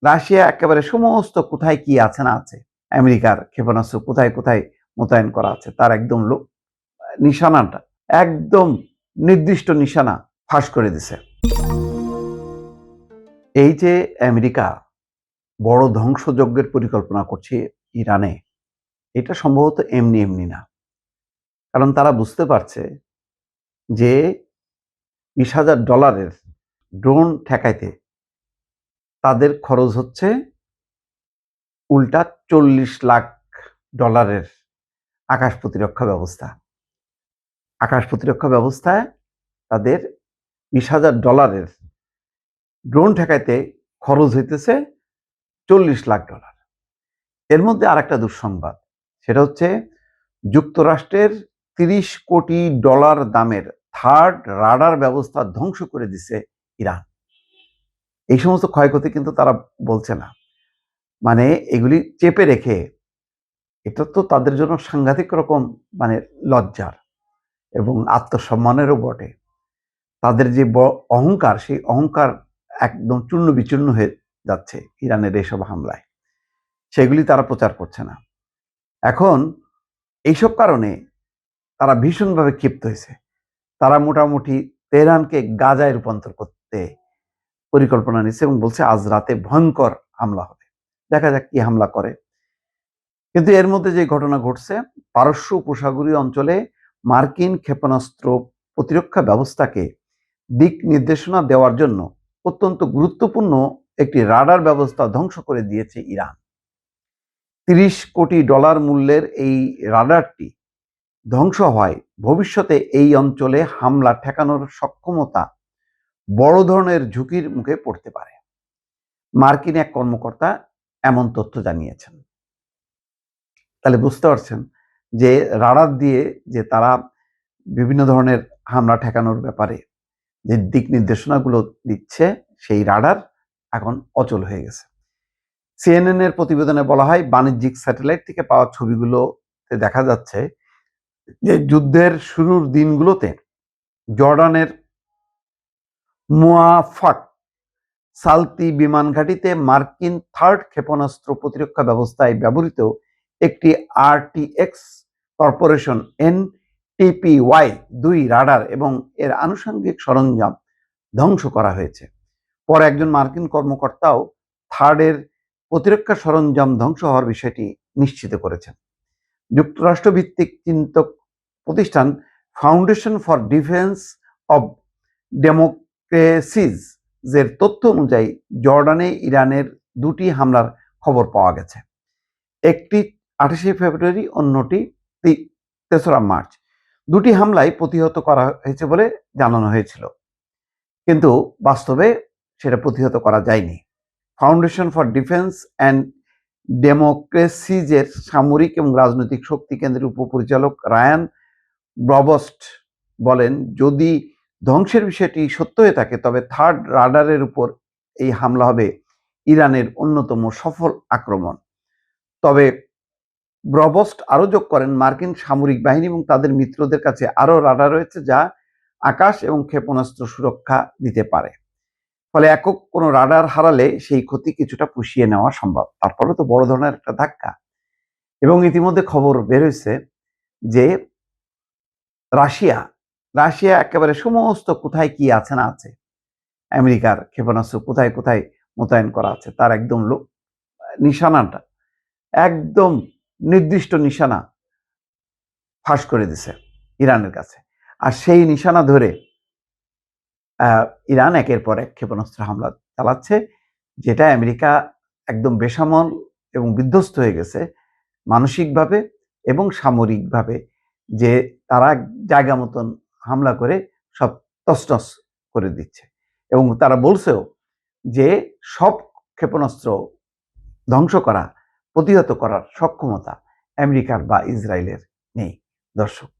Russia একেবারে সমস্ত কোথায় কি আছে না আছে, আমেরিকার ক্ষেপণাস্ত্র কোথায় কোথায় মোতায়েন করা আছে তার একদম নিশানাটা, একদম নির্দিষ্ট নিশানা ফাঁস করে দিছে। এই যে আমেরিকা বড় ধ্বংসযজ্ঞের পরিকল্পনা করছে ইরানে, এটা সম্ভবত এমনি এমনি না। কারণ তারা বুঝতে পারছে যে $20,000 ড্রোন ঠেকাইতে তাদের খরচ হচ্ছে উল্টা $40 লাখ আকাশ প্রতিরক্ষা ব্যবস্থা। আকাশ প্রতিরক্ষা ব্যবস্থায় তাদের $20,000 ড্রোন ঠেকাইতে খরচ হইতেছে $40 লাখ। এর মধ্যে আরেকটা দুঃসংবাদ, সেটা হচ্ছে যুক্তরাষ্ট্রের $30 কোটি দামের থার্ড রাডার ব্যবস্থা ধ্বংস করে দিছে ইরান। এই সমস্ত ক্ষয়ক্ষতি কিন্তু তারা বলছে না, মানে এগুলি চেপে রেখে, এটা তো তাদের জন্য সাংঘাতিক রকম মানে লজ্জার এবং আত্মসম্মানেরও বটে। তাদের যে অহংকার, সেই অহংকার একদম চূর্ণ বিচূর্ণ হয়ে যাচ্ছে ইরানের এইসব হামলায়, সেগুলি তারা প্রচার করছে না। এখন এইসব কারণে তারা ভীষণভাবে ক্ষিপ্ত হয়েছে। তারা মোটামুটি তেহরানকে গাজায় রূপান্তর করতে পরিকল্পনা নিচ্ছে এবং বলছে আজ রাতে ভয়ঙ্কর হামলা হবে, দেখা যাক কি হামলা করে। কিন্তু এর মধ্যে যে ঘটনা ঘটছে, পারস্য উপসাগরীয় অঞ্চলে মার্কিন ক্ষেপণাস্ত্র প্রতিরক্ষা ব্যবস্থাকে দিক নির্দেশনা দেওয়ার জন্য অত্যন্ত গুরুত্বপূর্ণ একটি রাডার ব্যবস্থা ধ্বংস করে দিয়েছে ইরান। $30 কোটি মূল্যের এই রাডারটি ধ্বংস হয় ভবিষ্যতে এই অঞ্চলে হামলা ঠেকানোর সক্ষমতা বড় ধরনের ঝুঁকির মুখে পড়তে পারে। মার্কিন এক কর্মকর্তা এমন তথ্য জানিয়েছেন। তাহলে বুঝতে পারছেন যে রাডার দিয়ে যে তারা বিভিন্ন ধরনের হামলা ঠেকানোর ব্যাপারে যে দিক নির্দেশনাগুলো দিচ্ছে, সেই রাডার এখন অচল হয়ে গেছে। সিএনএন এর প্রতিবেদনে বলা হয়, বাণিজ্যিক স্যাটেলাইট থেকে পাওয়া ছবিগুলোতে দেখা যাচ্ছে যে যুদ্ধের শুরুর দিনগুলোতে জর্ডানের মুয়াফাক সালতি বিমান ঘাঁটিতে মার্কিন থার্ড ক্ষেপণাস্ত্র প্রতিরক্ষা ব্যবস্থায় ব্যবহৃত একটি আরটিএক্স কর্পোরেশন NTPY-2 রাডার এবং এর আনুষঙ্গিক সরঞ্জাম ধ্বংস করা হয়েছে। পরে একজন মার্কিন কর্মকর্তাও থার্ডের প্রতিরক্ষা সরঞ্জাম ধ্বংস হওয়ার বিষয়টি নিশ্চিত করেছেন। যুক্তরাষ্ট্র ভিত্তিক চিন্তক প্রতিষ্ঠান ফাউন্ডেশন ফর ডিফেন্স অব ডেমোক্রেসিজ এর তথ্য অনুযায়ী জর্ডানে ইরানের 2টি হামলার খবর পাওয়া গেছে। একটি 28 ফেব্রুয়ারি, অন্যটি 3রা মার্চ। 2টি হামলাই প্রতিহত করা হয়েছে বলে জানানো হয়েছিল, কিন্তু বাস্তবে সেটা প্রতিহত করা যায়নি। ফাউন্ডেশন ফর ডিফেন্স অ্যান্ড ডেমোক্রেসিজের সামরিক এবং রাজনৈতিক শক্তি কেন্দ্রের উপপরিচালক রায়ান ব্রবস্ট বলেন, যদি ধ্বংসের বিষয়টি সত্য হয়ে থাকে তবে থার্ড রাডারের উপর এই হামলা হবে ইরানের অন্যতম সফল আক্রমণ। তবে ব্রবস্ট আরো যোগ করেন, মার্কিন সামরিক বাহিনী এবং তাদের মিত্রদের কাছে আরো রাডার রয়েছে যা আকাশ এবং ক্ষেপণাস্ত্র সুরক্ষা দিতে পারে। ফলে একক কোনো রাডার হারালে সেই ক্ষতি কিছুটা পুষিয়ে নেওয়া সম্ভব। তারপরে তো বড় ধরনের একটা ধাক্কা। এবং ইতিমধ্যে খবর বের হয়েছে যে রাশিয়া একেবারে সমস্ত কোথায় কি আছে না আছে, আমেরিকার ক্ষেপণাস্ত্র কোথায় কোথায় মোতায়েন করা আছে তার একদম নিশানাটা, একদম নির্দিষ্ট নিশানা ফাঁস করে দিছে ইরানের কাছে। আর সেই নিশানা ধরে ইরান একের পর এক ক্ষেপণাস্ত্র হামলা চালাচ্ছে, যেটা আমেরিকা একদম বেসামাল এবং বিধ্বস্ত হয়ে গেছে মানসিকভাবে এবং সামরিকভাবে, যে তারা জায়গা মতন হামলা করে সব তছনছ করে দিচ্ছে। এবং তারা বলছেও যে সব ক্ষেপণাস্ত্র ধ্বংস করা, প্রতিহত করার সক্ষমতা আমেরিকার বা ইসরায়েলের নেই। দর্শক।